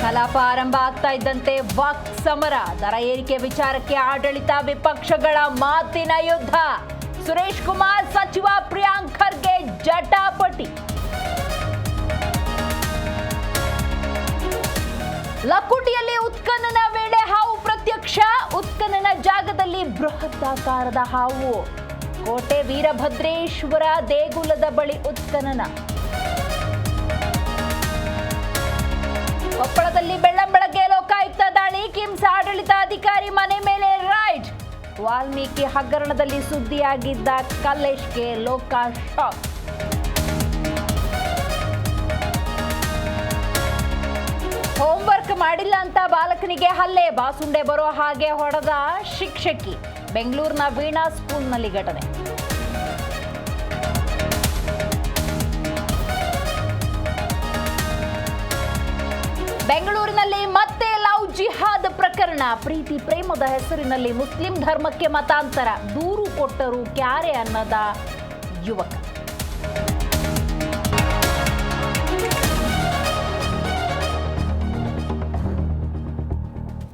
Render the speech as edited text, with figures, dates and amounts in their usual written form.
ಕಲಾಪ ಆರಂಭ ಆಗ್ತಾ ಇದ್ದಂತೆ ವಾಕ್ ಸಮರ, ದರ ಏರಿಕೆ ವಿಚಾರಕ್ಕೆ ಆಡಳಿತ ವಿಪಕ್ಷಗಳ ಮಾತಿನ ಯುದ್ಧ. ಸುರೇಶ್ ಕುಮಾರ್ ಸಚಿವ ಪ್ರಿಯಾಂಕ್ ಖರ್ಗೆ ಜಟಾಪಟಿ. ಲಕ್ಕುಟಿಯಲ್ಲಿ ಉತ್ಖನನ ವೇಳೆ ಹಾವು ಪ್ರತ್ಯಕ್ಷ, ಉತ್ಖನನ ಜಾಗದಲ್ಲಿ ಬೃಹದಾಕಾರದ ಹಾವು. ಕೋಟೆ ವೀರಭದ್ರೇಶ್ವರ ದೇಗುಲದ ಬಳಿ ಉತ್ಖನನ. ಕೊಪ್ಪಳದಲ್ಲಿ ಬೆಳ್ಳಂಬೆಳಗ್ಗೆ ಲೋಕಾಯುಕ್ತ ದಾಳಿ, ಕಿಮ್ಸ್ ಆಡಳಿತಾಧಿಕಾರಿ ಮನೆ ಮೇಲೆ ರೈಡ್. ವಾಲ್ಮೀಕಿ ಹಗರಣದಲ್ಲಿ ಸುದ್ದಿಯಾಗಿದ್ದ ಕಲ್ಲೇಶ್ಗೆ ಲೋಕ ಶಾಕ್. ಹೋಂವರ್ಕ್ ಮಾಡಿಲ್ಲ ಅಂತ ಬಾಲಕನಿಗೆ ಹಲ್ಲೆ, ಬಾಸುಂಡೆ ಬರೋ ಹಾಗೆ ಹೊಡೆದ ಶಿಕ್ಷಕಿ. ಬೆಂಗಳೂರಿನ ವೀಣಾ ಸ್ಕೂಲ್ನಲ್ಲಿ ಘಟನೆ. ಬೆಂಗಳೂರಿನಲ್ಲಿ ಮತ್ತೆ ಲವ್ ಜಿಹಾದ್ ಪ್ರಕರಣ. ಪ್ರೀತಿ ಪ್ರೇಮದ ಹೆಸರಿನಲ್ಲಿ ಮುಸ್ಲಿಂ ಧರ್ಮಕ್ಕೆ ಮತಾಂತರ, ದೂರು ಕೊಟ್ಟರು ಕ್ಯಾರೆ ಅನ್ನದ ಯುವಕ.